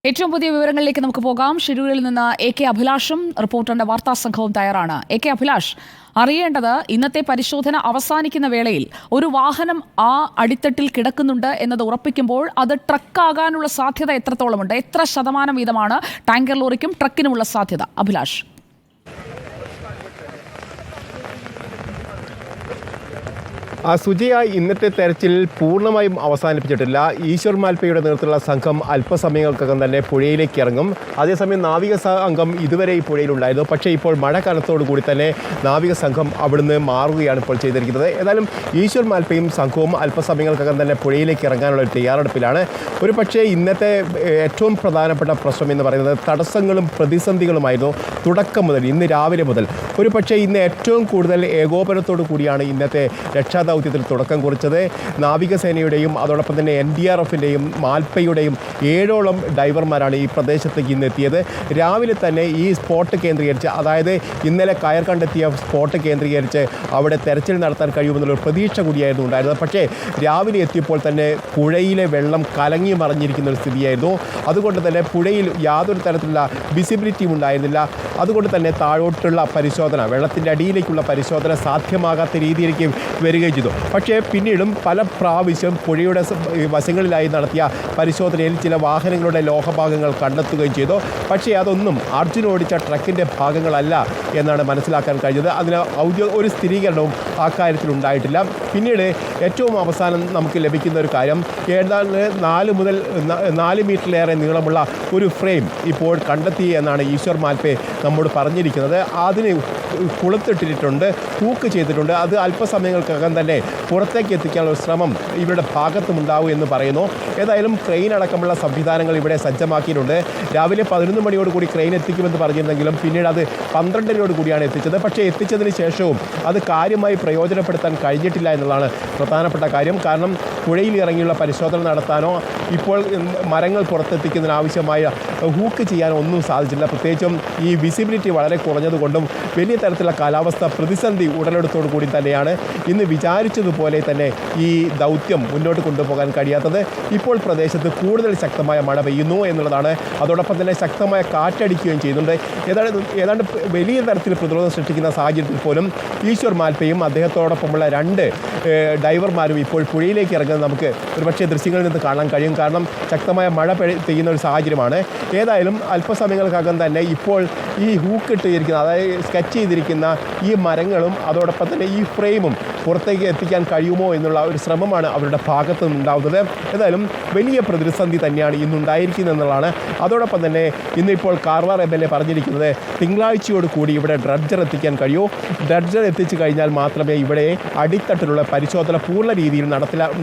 ഏറ്റവും പുതിയ വിവരങ്ങളിലേക്ക് നമുക്ക് പോകാം. ഷിരൂരിൽ നിന്ന് AK അഭിലാഷും റിപ്പോർട്ടറിന്റെ വാർത്താ സംഘവും തയ്യാറാണ്. AK അഭിലാഷ്, അറിയേണ്ടത് ഇന്നത്തെ പരിശോധന അവസാനിക്കുന്ന വേളയിൽ ഒരു വാഹനം ആ അടിത്തട്ടിൽ കിടക്കുന്നുണ്ട് എന്നത് ഉറപ്പിക്കുമ്പോൾ അത് ട്രക്കാകാനുള്ള സാധ്യത എത്രത്തോളമുണ്ട്? എത്ര ശതമാനം വീതമാണ് ടാങ്കർ ലോറിക്കും ട്രക്കിനുമുള്ള സാധ്യത? അഭിലാഷ്. സുജയ, ഇന്നത്തെ തെരച്ചിൽ പൂർണ്ണമായും അവസാനിപ്പിച്ചിട്ടില്ല. ഈശ്വർ മാൽപ്പയുടെ നേതൃത്വത്തിലുള്ള സംഘം അല്പസമയങ്ങൾക്കകം തന്നെ പുഴയിലേക്ക് ഇറങ്ങും. അതേസമയം നാവിക സംഘം ഇതുവരെ ഈ പുഴയിലുണ്ടായിരുന്നു. പക്ഷേ ഇപ്പോൾ മഴ കനത്തോടു കൂടി തന്നെ നാവിക സംഘം അവിടുന്ന് മാറുകയാണ് ഇപ്പോൾ ചെയ്തിരിക്കുന്നത്. ഏതായാലും ഈശ്വർ മാൽപ്പയും സംഘവും അല്പസമയങ്ങൾക്കകം തന്നെ പുഴയിലേക്ക് ഇറങ്ങാനുള്ള ഒരു തയ്യാറെടുപ്പിലാണ്. ഒരു പക്ഷേ ഇന്നത്തെ ഏറ്റവും പ്രധാനപ്പെട്ട പ്രശ്നം എന്ന് പറയുന്നത് തടസ്സങ്ങളും പ്രതിസന്ധികളുമായിരുന്നു തുടക്കം മുതൽ, ഇന്ന് രാവിലെ മുതൽ. ഒരു പക്ഷേ ഇന്ന് ഏറ്റവും കൂടുതൽ ഏകോപനത്തോടു കൂടിയാണ് ഇന്നത്തെ രക്ഷാദൗത്യത്തിൽ തുടക്കം കുറിച്ചത്. നാവികസേനയുടെയും അതോടൊപ്പം തന്നെ NDRFിൻ്റെയും മാൽപ്പയുടെയും 7ഓളം ഡൈവർമാരാണ് ഈ പ്രദേശത്തേക്ക് ഇന്ന് എത്തിയത്. രാവിലെ തന്നെ ഈ സ്പോട്ട് കേന്ദ്രീകരിച്ച്, അതായത് ഇന്നലെ കയർ കണ്ടെത്തിയ സ്പോട്ട് കേന്ദ്രീകരിച്ച് അവിടെ തെരച്ചിൽ നടത്താൻ കഴിയുമെന്നുള്ളൊരു പ്രതീക്ഷ കൂടിയായിരുന്നു ഉണ്ടായിരുന്നത്. പക്ഷേ രാവിലെ എത്തിയപ്പോൾ തന്നെ പുഴയിലെ വെള്ളം കലങ്ങി മറിഞ്ഞിരിക്കുന്ന ഒരു സ്ഥിതിയായിരുന്നു. അതുകൊണ്ട് തന്നെ പുഴയിൽ യാതൊരു തരത്തിലുള്ള വിസിബിലിറ്റിയും ഉണ്ടായിരുന്നില്ല. അതുകൊണ്ട് തന്നെ താഴോട്ടുള്ള പരിശോധന, വെള്ളത്തിൻ്റെ അടിയിലേക്കുള്ള പരിശോധന സാധ്യമാകാത്ത രീതിയിലേക്ക് വരികയും ചെയ്തു. പക്ഷേ പിന്നീടും പല പ്രാവശ്യം പുഴയുടെ വശങ്ങളിലായി നടത്തിയ പരിശോധനയിൽ ചില വാഹനങ്ങളുടെ ലോഹഭാഗങ്ങൾ കണ്ടെത്തുകയും ചെയ്തു. പക്ഷേ അതൊന്നും അർജുൻ ഓടിച്ച ട്രക്കിൻ്റെ ഭാഗങ്ങളല്ല എന്നാണ് മനസ്സിലാക്കാൻ കഴിഞ്ഞത്. അതിന് ഒരു സ്ഥിരീകരണവും ആ കാര്യത്തിൽ ഉണ്ടായിട്ടില്ല. പിന്നീട് ഏറ്റവും അവസാനം നമുക്ക് ലഭിക്കുന്ന ഒരു കാര്യം, ഏതാണ്ട് 4 മീറ്ററിലേറെ നീളമുള്ള ഒരു ഫ്രെയിം ഇപ്പോൾ കണ്ടെത്തി എന്നാണ് ഈശ്വർ മാൽപ്പെ നമ്മോട് പറഞ്ഞിരിക്കുന്നത്. അതിന് കുളത്തിട്ടിട്ടുണ്ട്, ഹൂക്ക് ചെയ്തിട്ടുണ്ട്. അത് അല്പസമയങ്ങൾക്കകം തന്നെ പുറത്തേക്ക് എത്തിക്കാനുള്ള ശ്രമം ഇവരുടെ ഭാഗത്തുമുണ്ടാവും എന്ന് പറയുന്നു. ഏതായാലും ക്രെയിൻ അടക്കമുള്ള സംവിധാനങ്ങൾ ഇവിടെ സജ്ജമാക്കിയിട്ടുണ്ട്. രാവിലെ 11 മണിയോടുകൂടി ക്രെയിൻ എത്തിക്കുമെന്ന് പറഞ്ഞിരുന്നെങ്കിലും പിന്നീട് അത് 12 കൂടിയാണ് എത്തിച്ചത്. പക്ഷേ എത്തിച്ചതിന് ശേഷവും അത് കാര്യമായി പ്രയോജനപ്പെടുത്താൻ കഴിഞ്ഞിട്ടില്ല എന്നുള്ളതാണ് പ്രധാനപ്പെട്ട കാര്യം. കാരണം പുഴയിൽ ഇറങ്ങിയുള്ള പരിശോധന നടത്താനോ ഇപ്പോൾ മരങ്ങൾ പുറത്തെത്തിക്കുന്നതിനാവശ്യമായ ഹൂക്ക് ചെയ്യാനോ ഒന്നും സാധിച്ചില്ല. പ്രത്യേകിച്ചും ഈ വിസിബിലിറ്റി വളരെ കുറഞ്ഞതുകൊണ്ടും വലിയ തരത്തിലുള്ള കാലാവസ്ഥ പ്രതിസന്ധി ഉടലെടുത്തോടു കൂടി തന്നെയാണ് ഇന്ന് വിചാരിച്ചതുപോലെ തന്നെ ഈ ദൗത്യം മുന്നോട്ട് കൊണ്ടുപോകാൻ കഴിയാത്തത്. ഇപ്പോൾ പ്രദേശത്ത് കൂടുതൽ ശക്തമായ മഴ പെയ്യുന്നു എന്നുള്ളതാണ്. അതോടൊപ്പം തന്നെ ശക്തമായ കാറ്റടിക്കുകയും ചെയ്യുന്നുണ്ട്. ഏതാണ്ട് വലിയ തരത്തിൽ പ്രതിരോധം സൃഷ്ടിക്കുന്ന സാഹചര്യത്തിൽ പോലും ഈശ്വർ മാൽപ്പയും അദ്ദേഹത്തോടൊപ്പമുള്ള 2 ഡൈവർമാരും ഇപ്പോൾ പുഴയിലേക്ക് ഇറങ്ങുന്നത് നമുക്ക് ഒരുപക്ഷെ ദൃശ്യങ്ങളിൽ നിന്ന് കാണാൻ കഴിയും. കാരണം ശക്തമായ മഴ പെയ്യുന്ന ഒരു സാഹചര്യമാണ്. ഏതായാലും അല്പസമയങ്ങൾക്കകം തന്നെ ഇപ്പോൾ ഈ ഹൂക്ക് ഇട്ടിരിക്കുന്ന, അതായത് സ്കെച്ച് ചെയ്തിരിക്കുന്ന ഈ മരങ്ങളും അതോടൊപ്പം തന്നെ ഈ ഫ്രെയിമും പുറത്തേക്ക് എത്തിക്കാൻ കഴിയുമോ എന്നുള്ള ഒരു ശ്രമമാണ് അവരുടെ ഭാഗത്തു നിന്നുണ്ടാവുന്നത്. ഏതായാലും വലിയ പ്രതിസന്ധി തന്നെയാണ് ഇന്നുണ്ടായിരിക്കുന്നത് എന്നുള്ളതാണ്. അതോടൊപ്പം തന്നെ ഇന്നിപ്പോൾ കാർവാർ MLA പറഞ്ഞിരിക്കുന്നത് തിങ്കളാഴ്ചയോട് കൂടി ഇവിടെ ഡ്രഡ്ജർ എത്തിക്കാൻ കഴിയൂ. ഡ്രഡ്ജർ എത്തിച്ചു കഴിഞ്ഞാൽ മാത്രമേ ഇവിടെ അടിത്തട്ടിലുള്ള പരിശോധന പൂർണ്ണ രീതിയിൽ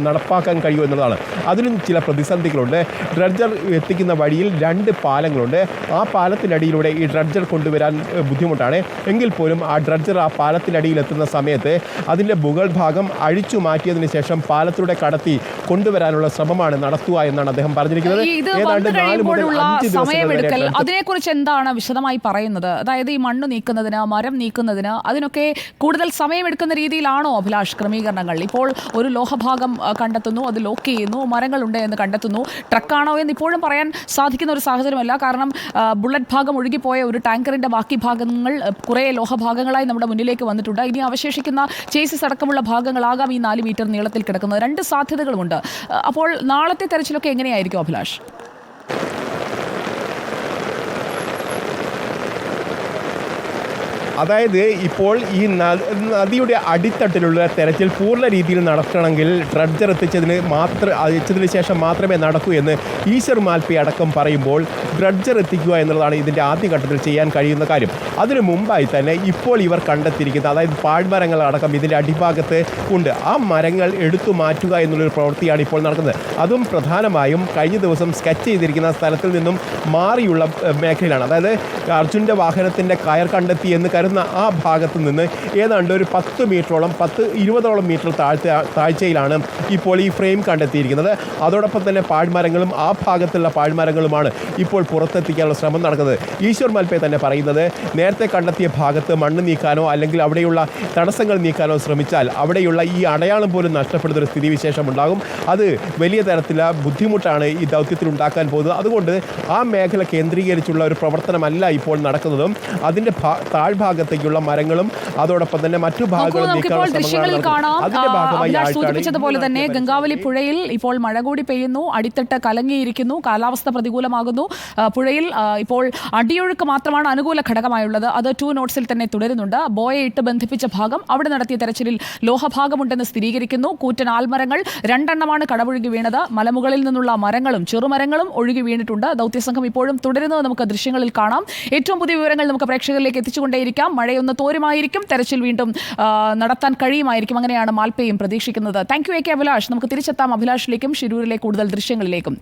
നടപ്പാക്കാൻ കഴിയൂ എന്നുള്ളതാണ്. അതിലും ചില പ്രതിസന്ധികളുണ്ട്. ഡ്രഡ്ജർ എത്തിക്കുന്ന വഴിയിൽ 2 പാലങ്ങളുണ്ട്. ആ പാലത്തിനടിയിലൂടെ ഈ ഡ്രഡ്ജർ കൊണ്ടുവരാൻ ബുദ്ധിമുട്ടാണ്. എങ്കിൽ പോലും ആ ഡ്രഡ്ജർ ആ പാലത്തിനടിയിൽ എത്തുന്ന സമയത്ത് അതിൻ്റെ മുകൾ ഭാഗം അഴിച്ചു മാറ്റിയതിന് ശേഷം പാലത്തിലൂടെ കടത്തി കൊണ്ടുവരാനുള്ള ശ്രമമാണ് നടത്തുക എന്നാണ് അദ്ദേഹം പറഞ്ഞിരിക്കുന്നത്. ഏതാണ്ട് 4 മുതൽ 5 സമയമെടുക്കൽ, അതിനെക്കുറിച്ച് എന്താണ് വിശദമായി പറയുന്നത്? അതായത് ഈ മണ്ണ് നീക്കുന്നതിന്, മരം നീക്കുന്നതിന്, അതിനൊക്കെ കൂടുതൽ സമയമെടുക്കുന്ന രീതിയിലാണോ അഭിലാഷ് ക്രമീകരണങ്ങൾ? ഇപ്പോൾ ഒരു ലോഹഭാഗം കണ്ടെത്തുന്നു, അത് ലോക്ക് ചെയ്യുന്നു, മരങ്ങളുണ്ട് എന്ന് കണ്ടെത്തുന്നു. ട്രക്കാണോ എന്ന് ഇപ്പോഴും പറയാൻ സാധിക്കുന്ന ഒരു സാഹചര്യമല്ല. കാരണം ബുള്ളറ്റ് ഭാഗം ഒഴുകിപ്പോയ ഒരു ടാങ്കറിൻ്റെ ബാക്കി ഭാഗങ്ങൾ കുറേ ലോഹഭാഗങ്ങളായി നമ്മുടെ മുന്നിലേക്ക് വന്നിട്ടുണ്ട്. ഇനി അവശേഷിക്കുന്ന ചേസിസ് അടക്കമുള്ള ഭാഗങ്ങളാകാം ഈ 4 മീറ്റർ നീളത്തിൽ കിടക്കുന്നത്. 2 സാധ്യതകളുമുണ്ട്. അപ്പോൾ നാളത്തെ തെരച്ചിലൊക്കെ എങ്ങനെയായിരിക്കും അഭിലാഷ്? അതായത് ഇപ്പോൾ ഈ നദിയുടെ അടിത്തട്ടിലുള്ള തെരച്ചിൽ പൂർണ്ണ രീതിയിൽ നടത്തണമെങ്കിൽ ഡ്രഡ്ജർ എത്തിച്ചതിന് ശേഷം മാത്രമേ നടക്കൂ എന്ന് ഈശ്വർ മാൽപ്പെ അടക്കം പറയുമ്പോൾ ഡ്രഡ്ജർ എത്തിക്കുക എന്നുള്ളതാണ് ഇതിൻ്റെ ആദ്യഘട്ടത്തിൽ ചെയ്യാൻ കഴിയുന്ന കാര്യം. അതിനു മുമ്പായി തന്നെ ഇപ്പോൾ ഇവർ കണ്ടെത്തിയിരിക്കുന്ന, അതായത് പാഴ്മരങ്ങൾ അടക്കം ഇതിൻ്റെ അടിഭാഗത്ത് ഉണ്ട്. ആ മരങ്ങൾ എടുത്തു മാറ്റുക എന്നുള്ളൊരു പ്രവൃത്തിയാണ് ഇപ്പോൾ നടക്കുന്നത്. അതും പ്രധാനമായും കഴിഞ്ഞ ദിവസം സ്കെച്ച് ചെയ്തിരിക്കുന്ന സ്ഥലത്തിൽ നിന്നും മാറിയുള്ള മേഖലയിലാണ്. അതായത് അർജുൻ്റെ വാഹനത്തിൻ്റെ കയർ കണ്ടെത്തി എന്ന് കരുതുന്ന ആ ഭാഗത്ത് നിന്ന് ഏതാണ്ട് ഒരു 10 മീറ്ററോളം 20ഓളം മീറ്റർ താഴ്ചയിലാണ് ഇപ്പോൾ ഈ ഫ്രെയിം കണ്ടെത്തിയിരിക്കുന്നത്. അതോടൊപ്പം തന്നെ പാഴ്മരങ്ങളും ആ ഭാഗത്തുള്ള പാഴ്മരങ്ങളുമാണ് ഇപ്പോൾ പുറത്തെത്തിക്കാനുള്ള ശ്രമം നടക്കുന്നത്. ഈശ്വർ മാൽപേ തന്നെ പറയുന്നത് നേരത്തെ കണ്ടെത്തിയ ഭാഗത്ത് മണ്ണ് നീക്കാനോ അല്ലെങ്കിൽ അവിടെയുള്ള തടസ്സങ്ങൾ നീക്കാനോ ശ്രമിച്ചാൽ അവിടെയുള്ള ഈ അടയാളം പോലും നഷ്ടപ്പെടുന്ന ഒരു സ്ഥിതിവിശേഷം ഉണ്ടാകും. അത് വലിയ തരത്തിലുള്ള ബുദ്ധിമുട്ടാണ് ഈ ദൗത്യത്തിൽ ഉണ്ടാക്കാൻ പോകുന്നത്. അതുകൊണ്ട് ആ മേഖല കേന്ദ്രീകരിച്ചുള്ള ഒരു പ്രവർത്തനമല്ല ഇപ്പോൾ നടക്കുന്നതും അതിന്റെ താഴ്ഭാഗത്തേക്കുള്ള മരങ്ങളും അതോടൊപ്പം തന്നെ മറ്റു ഭാഗങ്ങളും ദൃശ്യങ്ങളിൽ കാണാം. അഭിലാഷ് സൂചിപ്പിച്ചതുപോലെ തന്നെ ഗംഗാവലി പുഴയിൽ ഇപ്പോൾ മഴ കൂടി പെയ്യുന്നു. അടിത്തട്ട് കലങ്ങിയിരിക്കുന്നു. കാലാവസ്ഥ പ്രതികൂലമാകുന്നു. പുഴയിൽ ഇപ്പോൾ അടിയൊഴുക്ക് മാത്രമാണ് അനുകൂല ഘടകമായുള്ളത്. അത് 2 നോട്ട്സിൽ തന്നെ തുടരുന്നുണ്ട്. ബോയെ ഇട്ട് ബന്ധിപ്പിച്ച ഭാഗം അവിടെ നടത്തിയ തെരച്ചിലിൽ ലോഹഭാഗമുണ്ടെന്ന് സ്ഥിരീകരിക്കുന്നു. കൂറ്റൻ ആൽമരങ്ങൾ 2 എണ്ണമാണ് കടപുഴകി വീണത്. മലമുകളിൽ നിന്നുള്ള മരങ്ങളും ചെറുമരങ്ങളും ഒഴുകി വീണിട്ടുണ്ട്. ദൗത്യസംഘം ഇപ്പോഴും തുടരുന്നത് നമുക്ക് ദൃശ്യങ്ങളിൽ കാണാം. ഏറ്റവും പുതിയ വിവരങ്ങൾ നമുക്ക് പ്രേക്ഷകരിലേക്ക് എത്തിച്ചുകൊണ്ടേയിരിക്കാം. മഴയൊന്ന് തോരുമായിരിക്കും, തെരച്ചിൽ വീണ്ടും നടത്താൻ കഴിയുമായിരിക്കും. അങ്ങനെയാണ് മാൽപേയും പ്രതീക്ഷിക്കുന്നത്. Thank you AK Abhilash. നമുക്ക് തിരിച്ചെത്താം അഭിലാഷിലേക്കും ഷിരൂരിലെ കൂടുതൽ ദൃശ്യങ്ങളിലേക്കും.